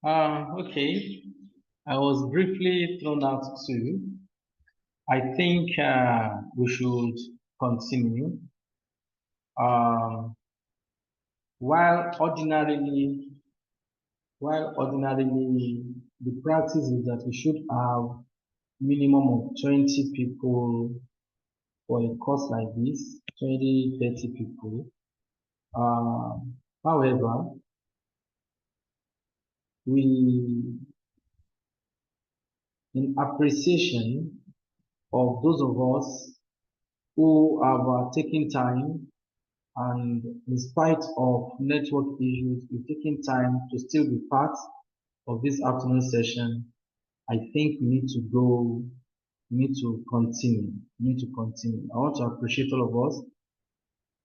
Okay. I was briefly thrown out too. I think we should continue. Um, while ordinarily, while ordinarily, the practice is that we should have minimum of 20 people for a course like this, 20, 30 people. However, we, in appreciation of those of us who have taken time and in spite of network issues, we've taken time to still be part of this afternoon session. I think we need to go, we need to continue, we need to continue. I want to appreciate all of us,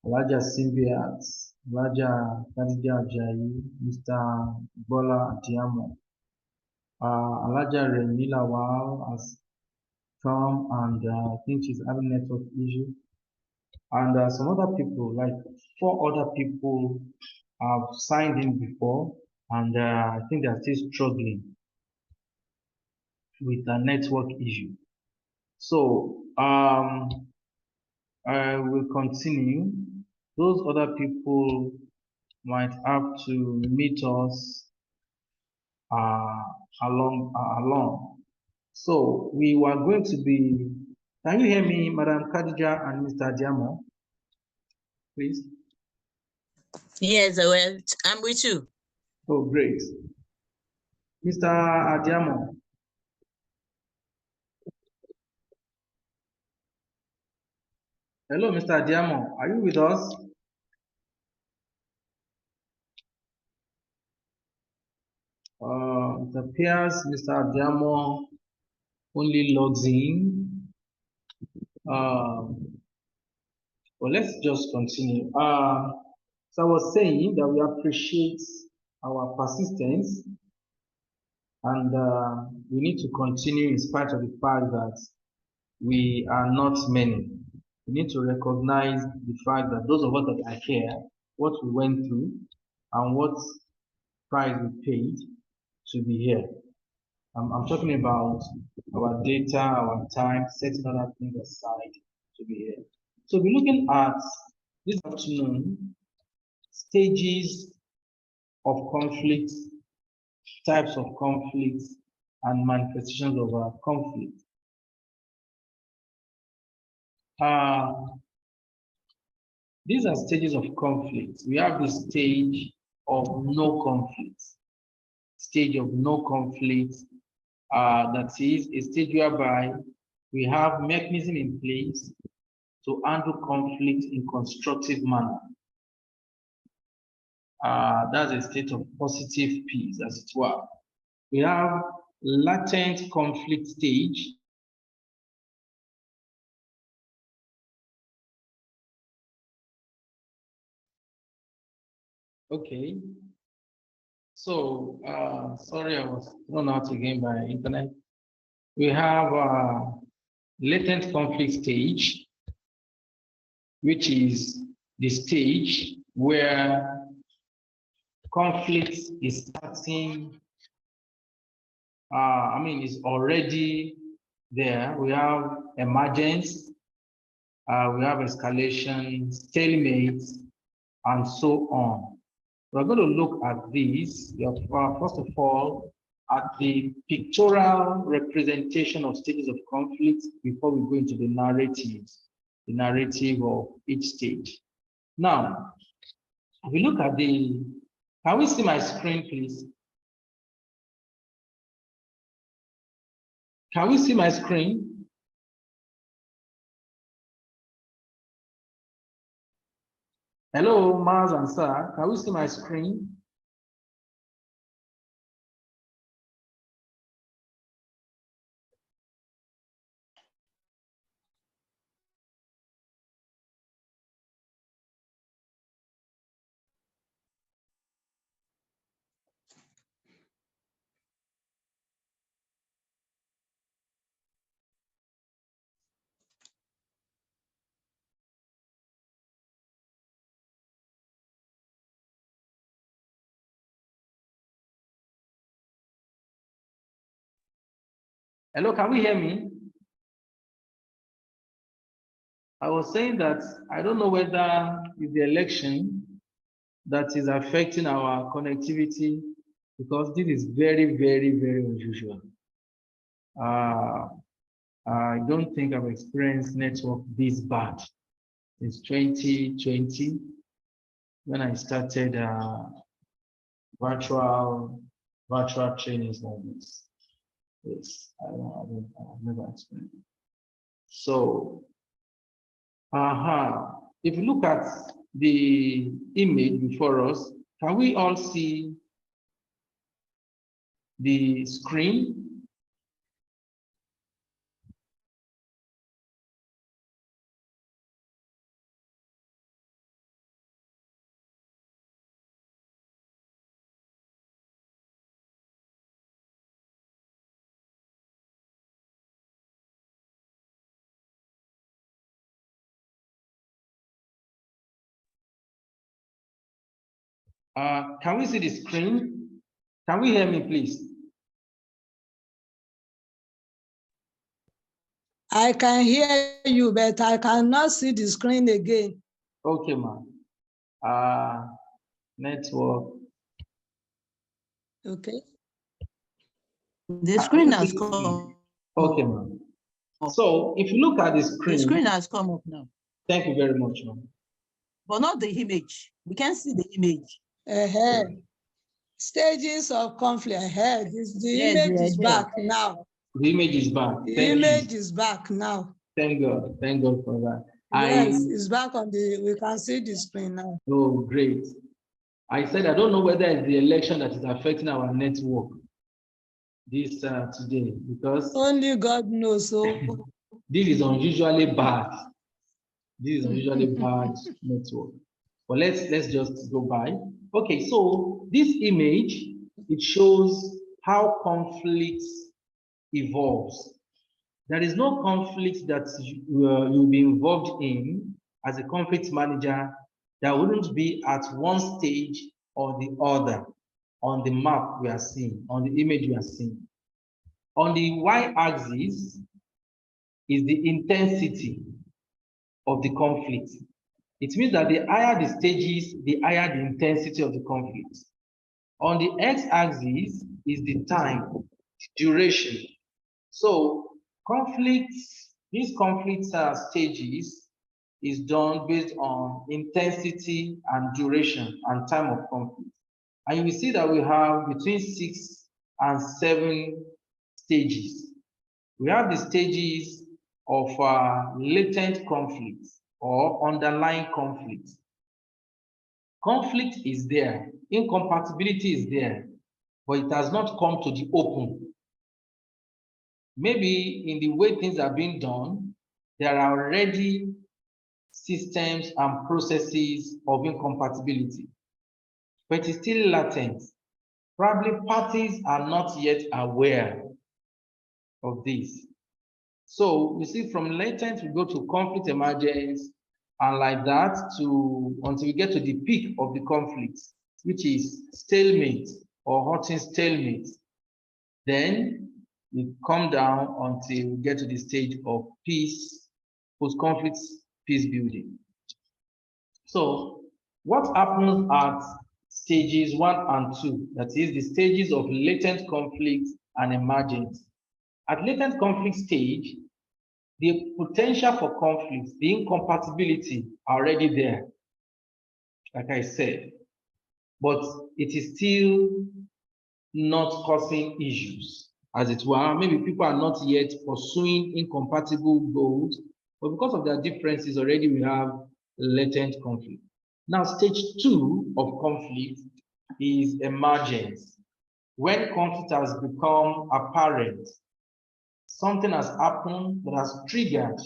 Elijah Simbiat, Elijah Khadija Ajayi, Mr. Bola Diamo, Elijah Remila Wow has come and I think she's having network issue. And some other people, like four other people, have signed in before, and I think they are still struggling with a network issue. So I will continue. Those other people might have to meet us uh, along. So we were going to be. Can you hear me, Madam Khadija and Mr. Diamo? Please. Yes, well, I'm with you. Oh, great. Mr. Adiamo. Hello, Mr. Adiamo. Are you with us? It appears Mr. Adiamo only logs in. Well, let's just continue. So I was saying that we appreciate our persistence and we need to continue in spite of the fact that we are not many. We need to recognize the fact that those of us that are here, what we went through and what price we paid to be here. I'm talking about our data, our time, setting other things aside to be here. So we're looking at this afternoon stages of conflict, types of conflict, and manifestations of conflict. These are stages of conflict. We have the stage of no conflict. Stage of no conflict, that is a stage whereby we have mechanism in place to handle conflict in constructive manner. That's a state of positive peace, as it were. We have latent conflict stage. Okay. So, sorry, I was thrown out again by internet. We have latent conflict stage, which is the stage where conflict is starting, is already there. We have emergence, we have escalation, stalemate, and so on. We're going to look at this, first of all, at the pictorial representation of stages of conflict before we go into the narrative of each stage. Now, if we look at can we see my screen, please? Can we see my screen? Hello, Mars and Sir, can we see my screen? Hello, can we hear me? I was saying that I don't know whether it's the election that is affecting our connectivity, because this is very, very, very unusual. I don't think I've experienced network this bad since 2020 when I started virtual trainings like this. Yes, I've never experienced it. So, if you look at the image before us, can we all see the screen? Can we see the screen? Can we hear me, please? I can hear you, but I cannot see the screen again. Okay, ma'am. Network. Okay. The screen has come. Okay, ma'am. So if you look at the screen. The screen has come up now. Thank you very much, ma'am. But not the image. We can't see the image. Stages of conflict. The Yes, image is yes. back now. The image is back. The image is back now. Thank God. Thank God for that. Yes, it's back on we can see the screen now. Oh, great. I said, I don't know whether it's the election that is affecting our network this today, because only God knows. So this is unusually bad. This is unusually bad network. But let's just go by. Okay, so this image, it shows how conflict evolves. There is no conflict that you'll be involved in as a conflict manager that wouldn't be at one stage or the other on the map we are seeing, on the image we are seeing. On the y-axis is the intensity of the conflict. It means that the higher the stages, the higher the intensity of the conflict. On the x-axis is the time, the duration. So these conflict stages is done based on intensity and duration and time of conflict. And you will see that we have between 6 and 7 stages. We have the stages of latent conflict or underlying conflict. Conflict is there, incompatibility is there, but it has not come to the open. Maybe in the way things are being done, there are already systems and processes of incompatibility, but it's still latent. Probably parties are not yet aware of this. So you see, from latent we go to conflict emergence, and like that until we get to the peak of the conflict, which is stalemate or halting stalemate. Then we come down until we get to the stage of peace, post-conflict peace building. So what happens at stages 1 and 2, that is the stages of latent conflict and emergence? At latent conflict stage, the potential for conflict, the incompatibility are already there, like I said, but it is still not causing issues, as it were. Maybe people are not yet pursuing incompatible goals, but because of their differences already we have latent conflict. Now, stage 2 of conflict is emergence. When conflict has become apparent, something has happened that has triggered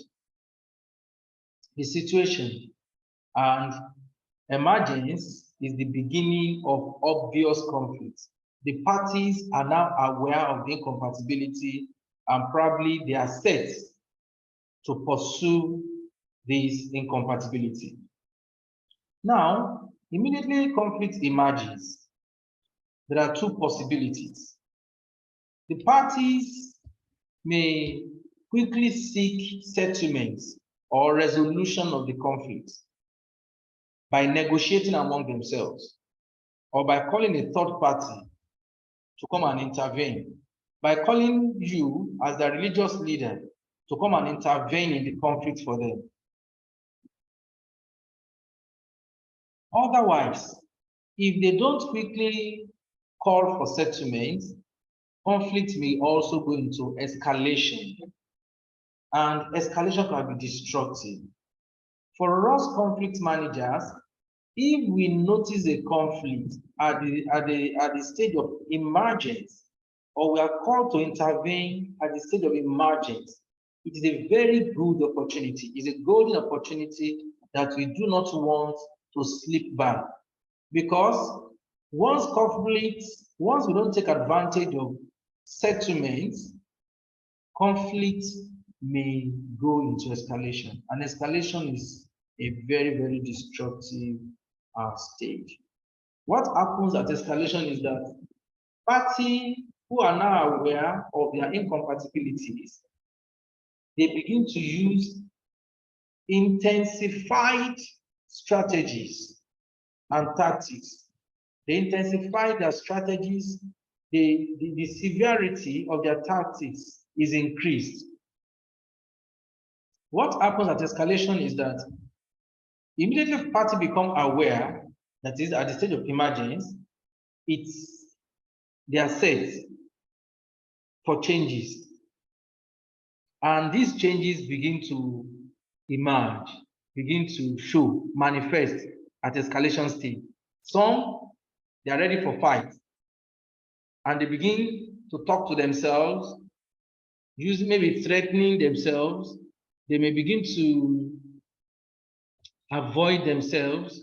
the situation, and emergence is the beginning of obvious conflict. The parties are now aware of the incompatibility and probably they are set to pursue this incompatibility. Now, immediately conflict emerges, there are 2 possibilities. The parties may quickly seek settlements or resolution of the conflict by negotiating among themselves, or by calling a third party to come and intervene, by calling you as the religious leader to come and intervene in the conflict for them. Otherwise, if they don't quickly call for settlement, conflict may also go into escalation, and escalation can be destructive. For us conflict managers, if we notice a conflict at the stage of emergence, or we are called to intervene at the stage of emergence, it is a very good opportunity. It's a golden opportunity that we do not want to slip by. Because once we don't take advantage of settlements, conflict may go into escalation. And escalation is a very, very destructive stage. What happens at escalation is that parties who are now aware of their incompatibilities, they begin to use intensified strategies and tactics. They intensify their strategies, the severity of their tactics is increased. What happens at escalation is that immediately parties become aware, that is at the stage of emergence, they are set for changes. And these changes begin to emerge, begin to show, manifest at escalation stage. Some, they are ready for fight. And they begin to talk to themselves, maybe threatening themselves. They may begin to avoid themselves,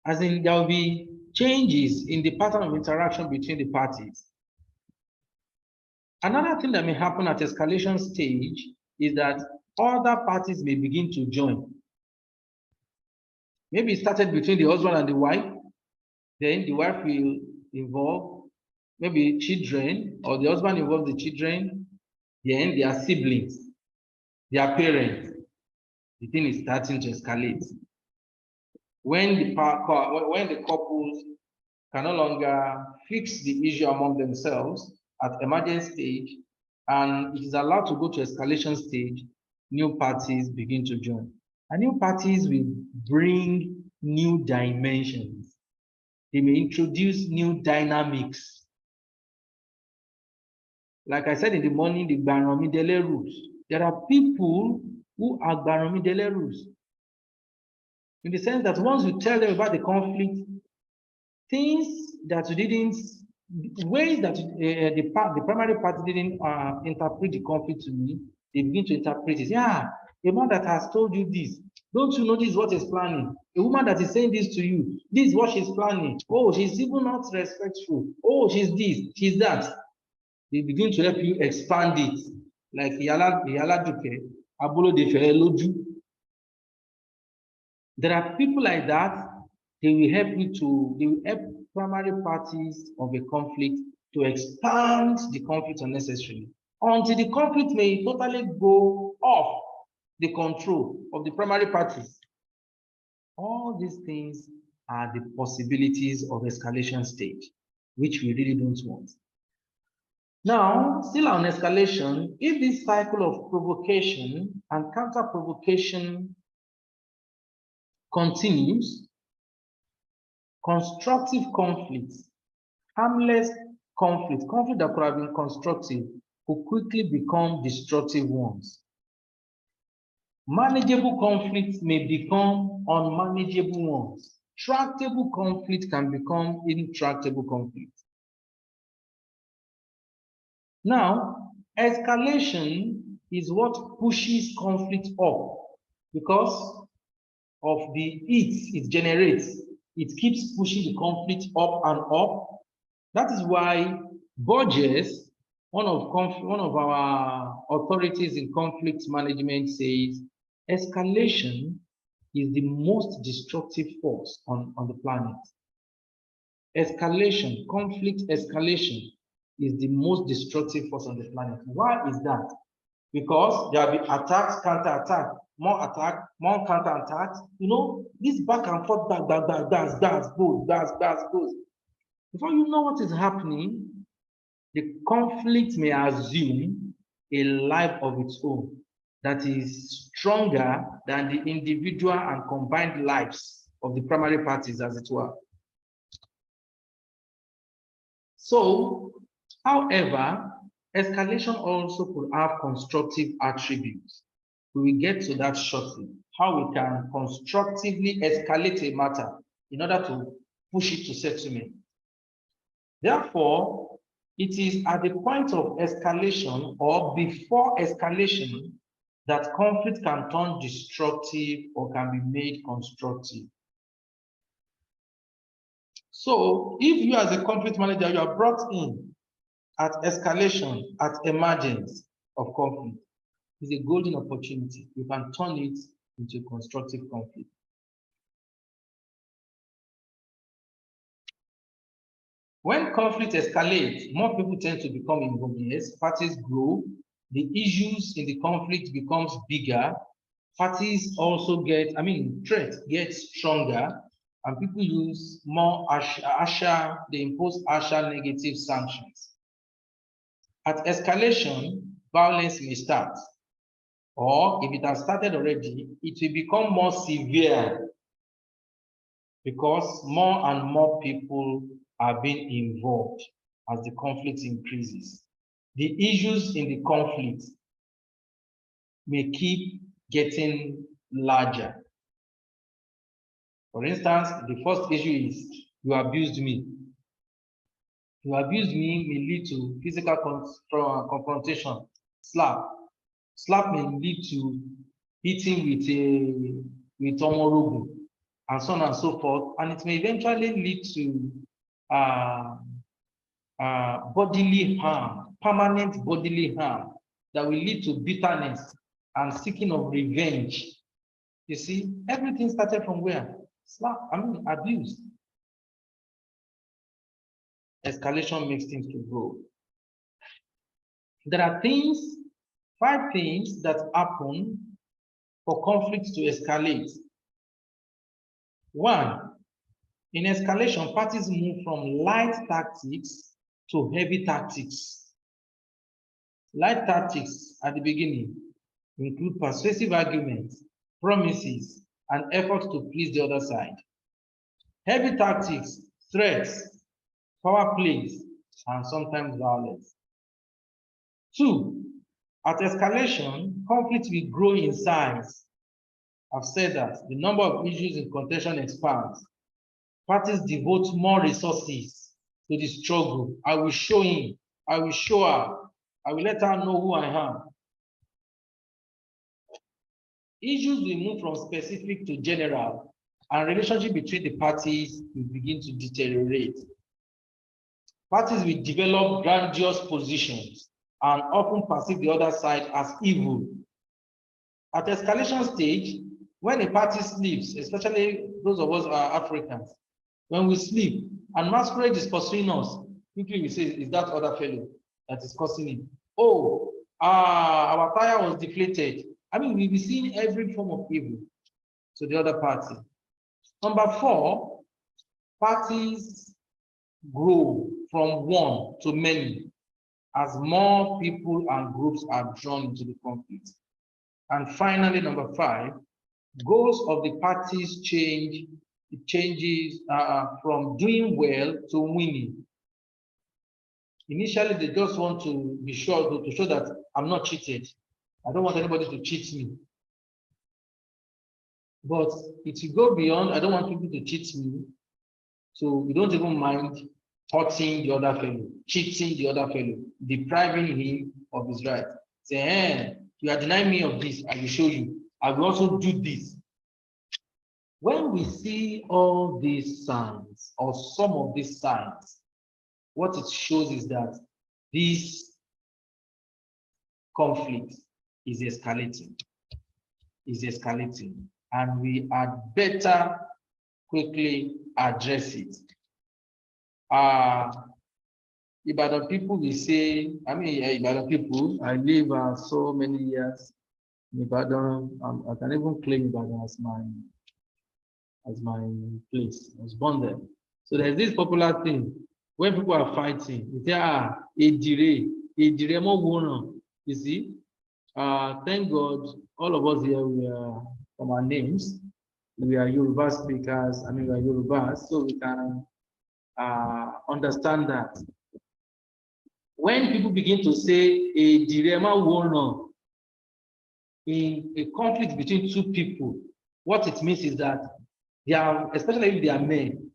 as in there will be changes in the pattern of interaction between the parties. Another thing that may happen at escalation stage is that other parties may begin to join. Maybe it started between the husband and the wife, then the wife will involve maybe children, or the husband involves the children, then their siblings, their parents. The thing is starting to escalate. When the couples can no longer fix the issue among themselves at emergency stage, and it is allowed to go to escalation stage, new parties begin to join. And new parties will bring new dimensions. They may introduce new dynamics. Like I said in the morning, the Gbaromidele rules. There are people who are Gbaromidele rules. In the sense that once you tell them about the conflict, things that you didn't, ways that the primary party didn't interpret the conflict to me, they begin to interpret it. Yeah, a man that has told you this, don't you know this is what he's planning? A woman that is saying this to you, this is what she's planning. Oh, she's even not respectful. Oh, she's this, she's that. They begin to help you expand it. Like Yala Duke, Abulo de Feeloju. There are people like that. They will help primary parties of a conflict to expand the conflict unnecessarily until the conflict may totally go off the control of the primary parties. All these things are the possibilities of escalation stage, which we really don't want. Now, still on escalation, if this cycle of provocation and counter-provocation continues, constructive conflicts, harmless conflict that could have been constructive, will quickly become destructive ones. Manageable conflicts may become unmanageable ones. Tractable conflict can become intractable conflict. Now, escalation is what pushes conflict up because of the heat it generates. It keeps pushing the conflict up and up. That is why Burgess, one of our authorities in conflict management, says escalation is the most destructive force on the planet. Escalation, conflict escalation is the most destructive force on the planet. Why is that? Because there will be attacks, counter-attack, more attack, more counter-attacks. You know, this back and forth, dance goes. Before you know what is happening, the conflict may assume a life of its own that is stronger than the individual and combined lives of the primary parties, as it were. So, however, escalation also could have constructive attributes. We will get to that shortly, how we can constructively escalate a matter in order to push it to settlement. Therefore, it is at the point of escalation or before escalation that conflict can turn destructive or can be made constructive. So, if you as a conflict manager, you are brought in at escalation, at emergence of conflict, it's a golden opportunity. You can turn it into a constructive conflict. When conflict escalates, more people tend to become involved. Yes, parties grow, the issues in the conflict becomes bigger, parties also threat gets stronger, and people use more they impose harsher negative sanctions. At escalation, violence may start, or if it has started already, it will become more severe because more and more people are being involved as the conflict increases. The issues in the conflict may keep getting larger. For instance, the first issue is you abused me. You abused me may lead to physical confrontation, slap. Slap may lead to hitting with omorogu, and so on and so forth, and it may eventually lead to bodily harm, permanent bodily harm that will lead to bitterness and seeking of revenge. You see, everything started from where? Abuse. Escalation makes things to grow. There are 5 things that happen for conflicts to escalate. 1, in escalation, parties move from light tactics to heavy tactics. Light tactics at the beginning include persuasive arguments, promises, and efforts to please the other side. Heavy tactics, threats, power plays, and sometimes violence. 2, at escalation, conflict will grow in size. I've said that the number of issues in contention expands. Parties devote more resources to the struggle. I will show him, I will show her, I will let her know who I am. Issues will move from specific to general, and relationship between the parties will begin to deteriorate. Parties will develop grandiose positions and often perceive the other side as evil. At escalation stage, when a party sleeps, especially those of us who are Africans, when we sleep and masquerade is pursuing us, quickly we say, is that other fellow that is causing it? Oh, our tire was deflated. We'll be seeing every form of evil to the other party. Number 4, parties grow from one to many as more people and groups are drawn into the conflict. And finally, number 5, goals of the parties change. It changes from doing well to winning. Initially, they just want to be sure to show that I'm not cheated. I don't want anybody to cheat me. But it will go beyond, I don't want people to cheat me. So we don't even mind hurting the other fellow, cheating the other fellow, depriving him of his right. Say, hey, you are denying me of this, I will show you. I will also do this. When we see all these signs, or some of these signs, what it shows is that this conflict is escalating, and we had better quickly address it. Ibadan people will say, I mean, Ibadan people, I live so many years in Ibadan. I can even claim Ibadan as my place. I was born there. So there's this popular thing when people are fighting, they say, Ejire mo wona. You see, thank God, all of us here, we are from our names, we are Yoruba speakers, I mean, we are Yoruba, so we can understand that. When people begin to say Ejire mo wona in a conflict between two people, what it means is that they are, especially if they are men,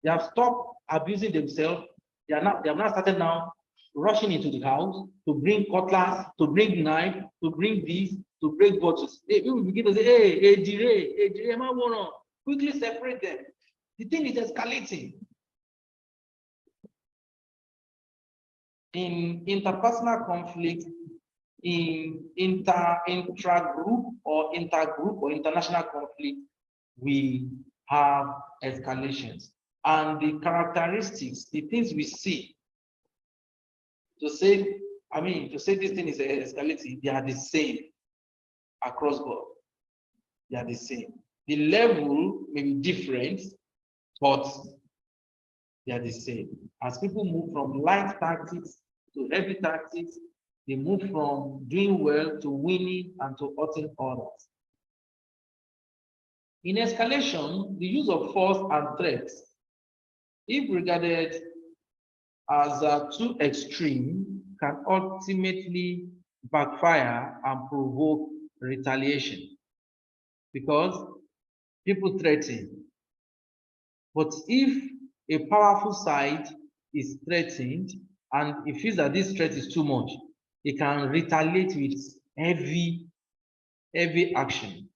they have stopped abusing themselves. They have not started now rushing into the house to bring cutlass, to bring knife, to bring this, to break bottles. They will begin to say, hey, Ejire, ma wanna quickly separate them. The thing is escalating. In interpersonal conflict, in intra-group or intergroup or international conflict, we have escalations. And the characteristics, the things we see to say this thing is escalating, they are the same across board. They are the same. The level may be different, but they are the same. As people move from light tactics to heavy tactics, they move from doing well to winning and to hurting others. In escalation, the use of force and threats, if regarded as too extreme, can ultimately backfire and provoke retaliation because people threaten. But if a powerful side is threatened and it feels that this threat is too much, it can retaliate with heavy action.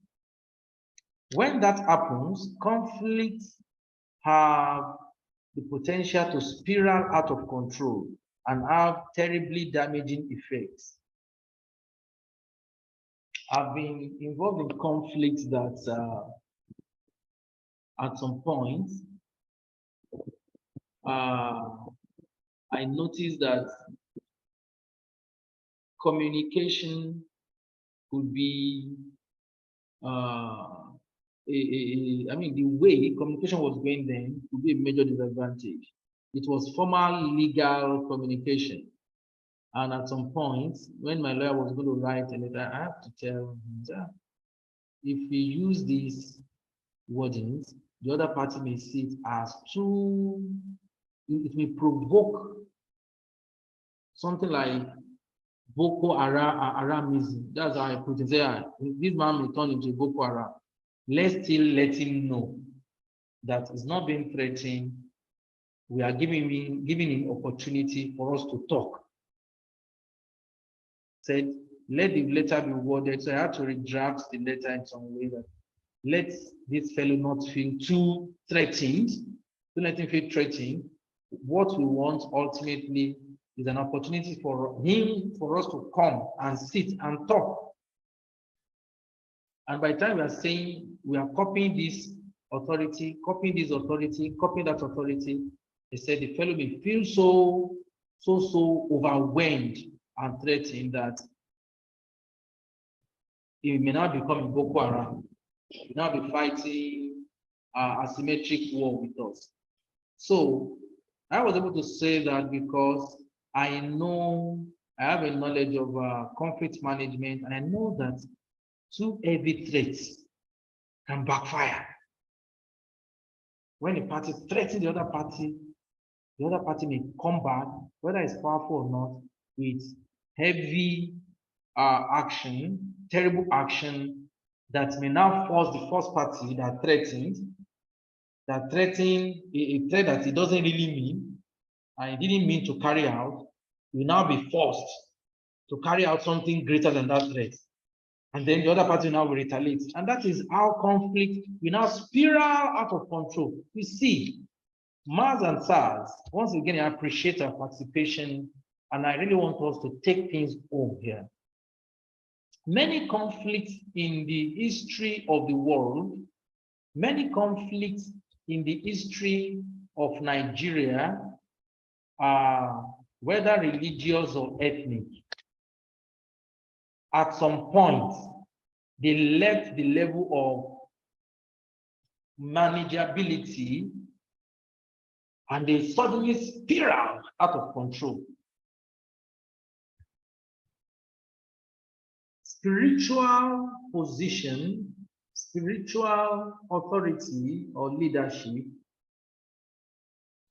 When that happens, conflicts have the potential to spiral out of control and have terribly damaging effects. I've been involved in conflicts that at some point I noticed that communication could be the way communication was going then could be a major disadvantage. It was formal legal communication. And at some point, when my lawyer was going to write a letter, I have to tell him that if we use these wordings, the other party may see it as too, it may provoke something like Boko Haramism. That's how I put it. Say, this man may turn into Boko Haram. Let's still let him know that it's not being threatened. We are giving him opportunity for us to talk. Said, let the letter be worded. So I had to redraft the letter in some way that let this fellow not feel too threatened. Don't let him feel threatened. What we want ultimately is an opportunity for us to come and sit and talk. And by the time we are saying we are copying this authority, copying this authority, copying that authority, they said the fellow may feel so overwhelmed and threatened that he may now become a Boko Haram. He will now be fighting asymmetric war with us. So I was able to say that because I have a knowledge of conflict management, and I know that too heavy threats can backfire. When a party threatens the other party may come back, whether it's powerful or not, with heavy action, terrible action that may now force the first party that threatened a threat that it doesn't really mean, and it didn't mean to carry out, will now be forced to carry out something greater than that threat. And then the other party now will retaliate. And that is how conflict will now spiral out of control. You see, Mars and SARS, once again, I appreciate our participation, and I really want us to take things home here. Many conflicts in the history of the world, many conflicts in the history of Nigeria whether religious or ethnic, at some point, they left the level of manageability and they suddenly spiral out of control. Spiritual position, spiritual authority or leadership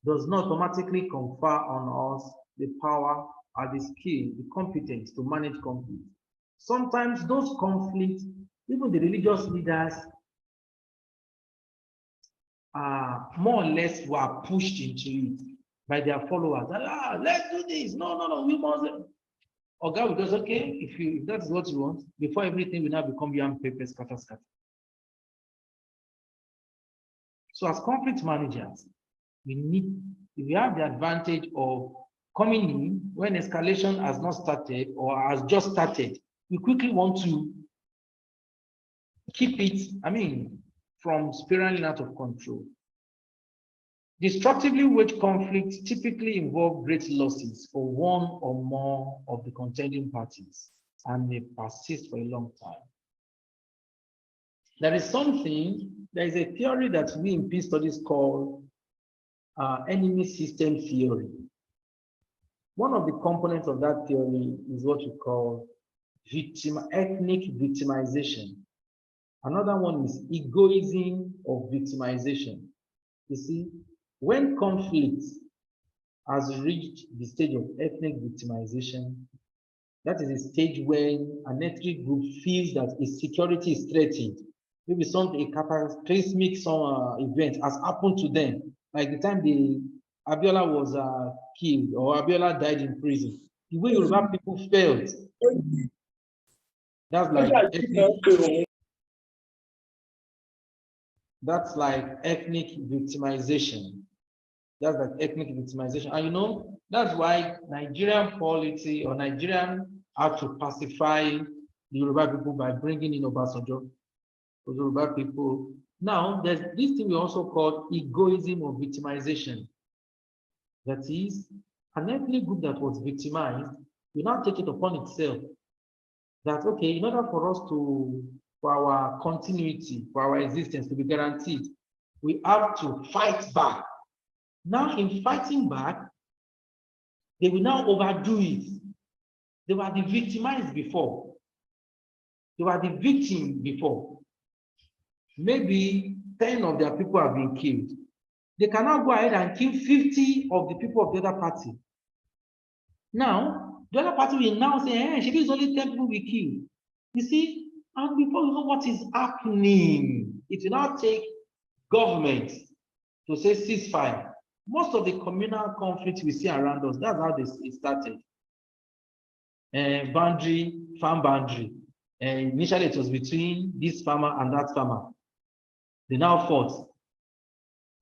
does not automatically confer on us the power or the skill, the competence to manage conflict. Sometimes those conflicts, even the religious leaders more or less were pushed into it by their followers. Let's do this. No, we must. Or God will just, okay, if that's what you want, before everything will now become yam paper, scatter. So as conflict managers, we have the advantage of coming in when escalation has not started or has just started. We quickly want to keep it, from spiraling out of control. Destructively waged conflicts typically involve great losses for one or more of the contending parties and may persist for a long time. There is a theory that we in peace studies call enemy system theory. One of the components of that theory is what we call ethnic victimization. Another one is egoism of victimization. You see, when conflict has reached the stage of ethnic victimization, that is a stage when an ethnic group feels that its security is threatened. Maybe a cataclysmic event has happened to them, like the time Abiola was killed or Abiola died in prison. The way Yoruba people felt, that's like ethnic victimization. That's like ethnic victimization. And that's why Nigerian polity or Nigerian have to pacify the Yoruba people by bringing in Obasanjo. For Yoruba people. Now, there's this thing we also call egoism of victimization. That is, an ethnic group that was victimized will now take it upon itself that, okay, in order for us for our continuity, for our existence to be guaranteed, we have to fight back. Now, in fighting back, they will now overdo it. They were the victimized before. They were the victim before. Maybe 10 of their people have been killed. They cannot go ahead and kill 50 of the people of the other party. Now, the other party will now say, hey, it's only 10 people we killed. You see, and before you know what is happening, it will now take government to say ceasefire. Most of the communal conflicts we see around us, that's how it started. Farm boundary. Initially, it was between this farmer and that farmer. They now fought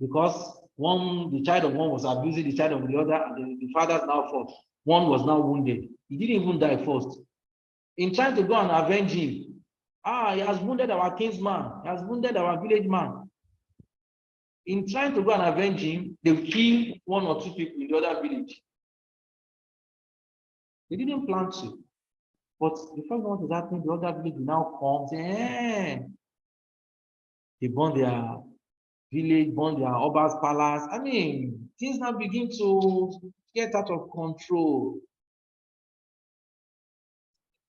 because the child of one was abusing the child of the other, and the fathers now fought. One was now wounded. He didn't even die first. In trying to go and avenge him, he has wounded our kinsman, he has wounded our village man. In trying to go and avenge him, they killed 1 or 2 people in the other village. They didn't plan to. But before you know what is happening, the other village will now come, say, they burn their village, burn their Oba's palace. Things now begin to get out of control.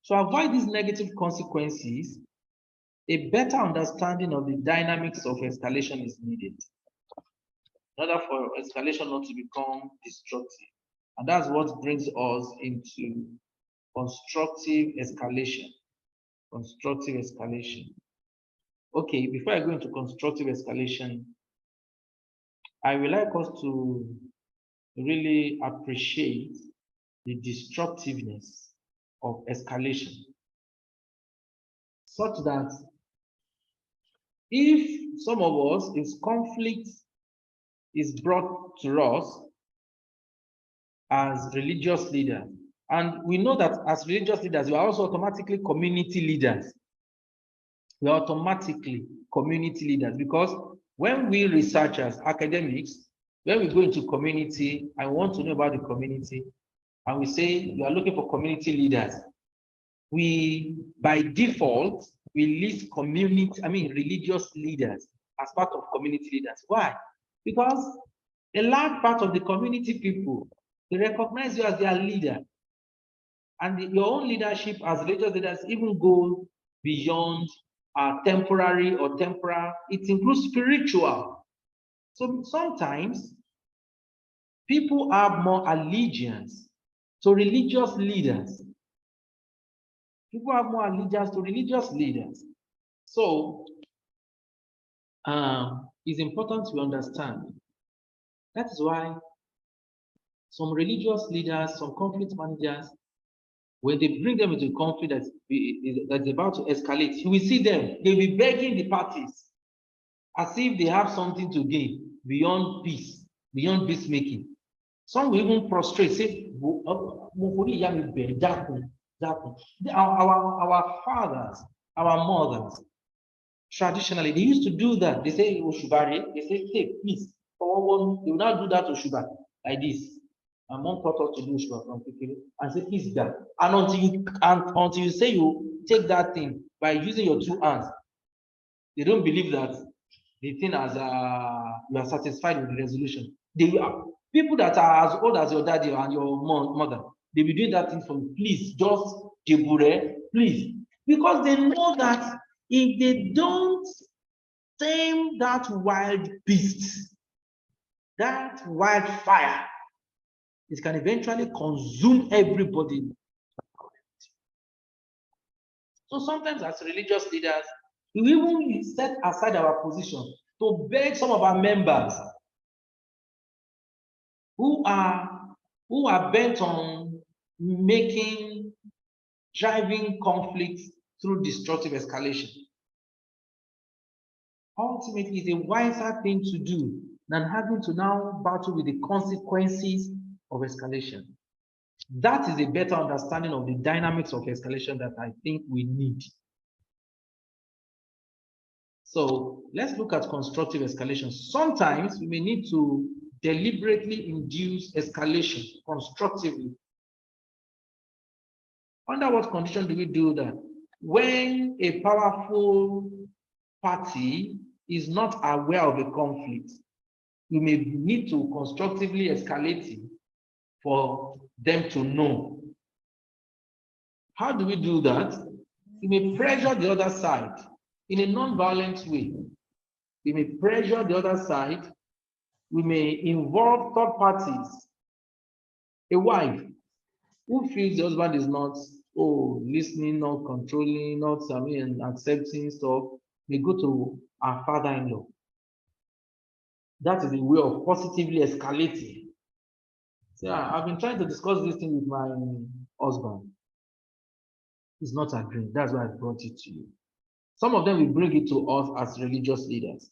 To avoid these negative consequences, a better understanding of the dynamics of escalation is needed in order for escalation not to become destructive. And that's what brings us into constructive escalation. Constructive escalation. Okay, before I go into constructive escalation, I would like us to really appreciate the destructiveness of escalation, such that if some of us, if conflict is brought to us as religious leaders, and we know that as religious leaders, we are also automatically community leaders. We are automatically community leaders because when we researchers, academics, when we go into community, I want to know about the community, and we say you are looking for community leaders. We, by default, we list religious leaders as part of community leaders. Why? Because a large part of the community people, they recognize you as their leader. And your own leadership as religious leaders even go beyond temporary or temporal. It includes spiritual. So sometimes people have more allegiance to religious leaders. People have more allegiance to religious leaders. So it's important to understand. That is why some religious leaders, some conflict managers, when they bring them into conflict that's about to escalate, you will see them, they'll be begging the parties as if they have something to gain beyond peace, beyond peacemaking. Some will even prostrate, say, our fathers, our mothers, traditionally, they used to do that. They say, Oshubare, they say, hey, please, they will now do that to Oshubare, like this. And mom taught us to do Oshubare from Kikiri, and say, please, that. And until you say you take that thing by using your two hands, they don't believe that the thing as you are satisfied with the resolution. They are people that are as old as your daddy and your mother. They be doing that thing from please, just jebure, please, because they know that if they don't tame that wild beast, that wildfire, it can eventually consume everybody. So sometimes as religious leaders, we even set aside our position to beg some of our members who are bent on driving conflict through destructive escalation. Ultimately, it's a wiser thing to do than having to now battle with the consequences of escalation. That is a better understanding of the dynamics of escalation that I think we need. So let's look at constructive escalation. Sometimes we may need to deliberately induce escalation constructively. Under what condition do we do that? When a powerful party is not aware of a conflict, we may need to constructively escalate it for them to know. How do we do that? We may pressure the other side in a non-violent way. We may pressure the other side. We may involve third parties. A wife who feels the husband is not listening, not controlling, not accepting stuff, may go to our father-in-law. That is a way of positively escalating. So I've been trying to discuss this thing with my husband. He's not agreeing. That's why I brought it to you. Some of them will bring it to us as religious leaders.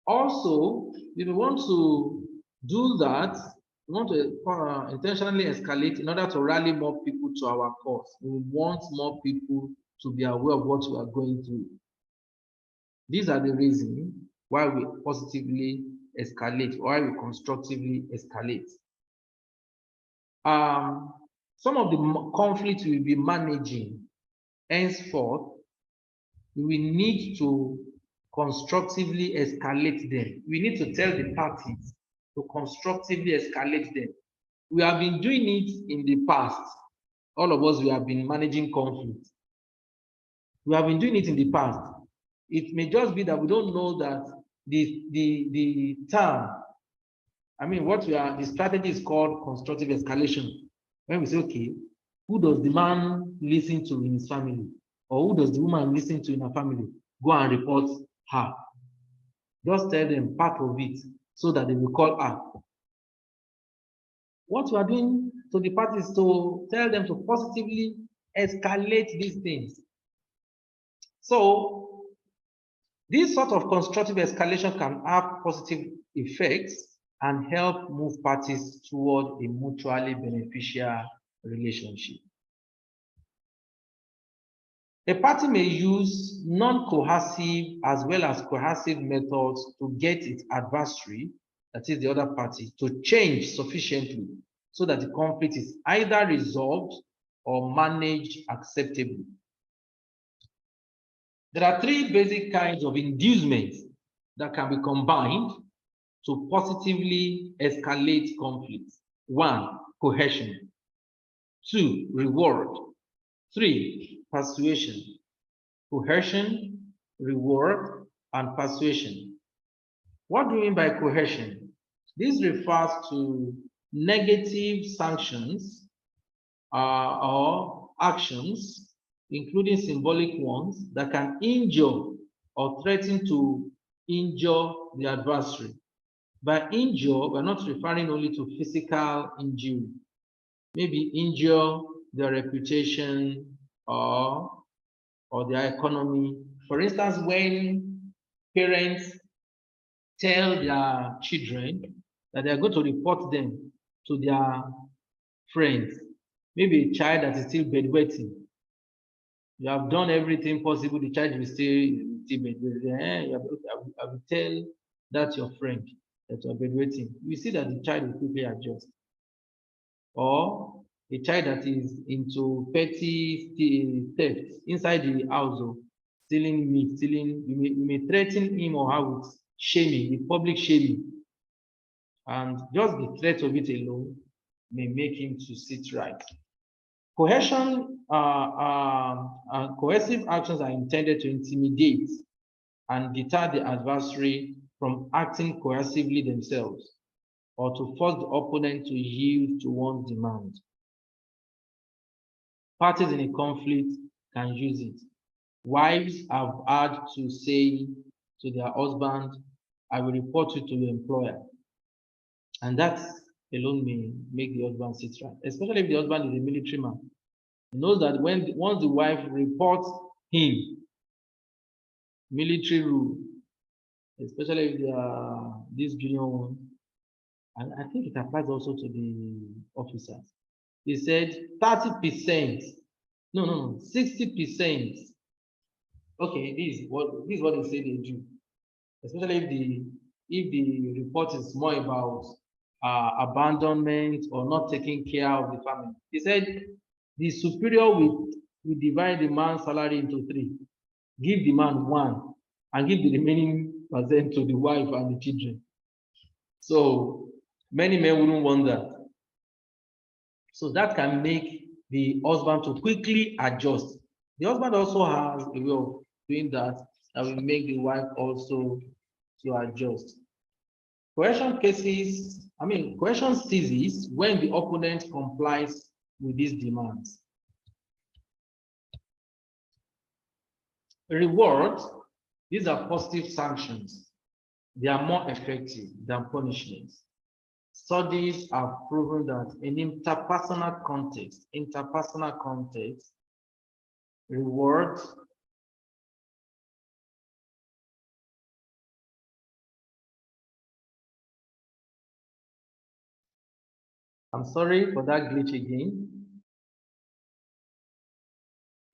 Also, if we want to do that, we want to intentionally escalate in order to rally more people to our cause. We want more people to be aware of what we are going through. These are the reasons why we positively escalate, why we constructively escalate. Some of the conflicts we'll be managing henceforth, we need to constructively escalate them. We need to tell the parties to constructively escalate them. We have been doing it in the past. All of us, we have been managing conflict. We have been doing it in the past. It may just be that we don't know that the term, the strategy is called constructive escalation. When we say, okay, who does the man listen to in his family? Or who does the woman listen to in her family? Go and report her. Just tell them part of it so that they will call her. What we are doing to the parties is to tell them to positively escalate these things. So this sort of constructive escalation can have positive effects and help move parties toward a mutually beneficial relationship. A party may use non-coercive as well as coercive methods to get its adversary, that is the other party, to change sufficiently so that the conflict is either resolved or managed acceptably. There are three basic kinds of inducements that can be combined to positively escalate conflict. 1, coercion. 2, reward. 3, persuasion. Coercion, reward, and persuasion. What do we mean by coercion? This refers to negative sanctions or actions, including symbolic ones, that can injure or threaten to injure the adversary. By injure, we're not referring only to physical injury. Maybe injure their reputation or their economy. For instance, when parents tell their children that they are going to report them to their friends, maybe a child that is still bedwetting. You have done everything possible, the child will still bedwetting. I will tell that your friend that you are bedwetting. You see that the child will quickly adjust. Or a child that is into petty theft inside the house, stealing meat, stealing, you may threaten him or her with shaming, with public shaming. And just the threat of it alone may make him to sit right. Coercion, coercive actions are intended to intimidate and deter the adversary from acting coercively themselves, or to force the opponent to yield to one's demand. Parties in a conflict can use it. Wives have had to say to their husband, I will report you to your employer. And that alone may make the husband sit right, especially if the husband is a military man. He knows that once the wife reports him, military rule, especially if they are this junior one, and I think it applies also to the officers. He said 30%, no, 60%. Okay, this is what they say they do. Especially if the report is more about abandonment or not taking care of the family. He said the superior will divide the man's salary into 3, give the man 1, and give the remaining percent to the wife and the children. So many men wouldn't want that. So that can make the husband to quickly adjust. The husband also has a way of doing that will make the wife also to adjust. Coercion ceases when the opponent complies with these demands. Rewards, these are positive sanctions. They are more effective than punishments. Studies have proven that in interpersonal context, rewards I'm sorry for that glitch again.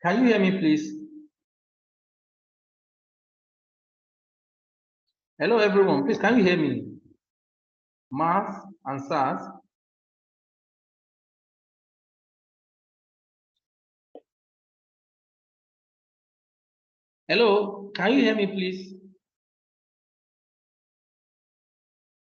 Can you hear me, please? Hello, everyone. Please, can you hear me? Math and SAS. Hello, can you hear me, please?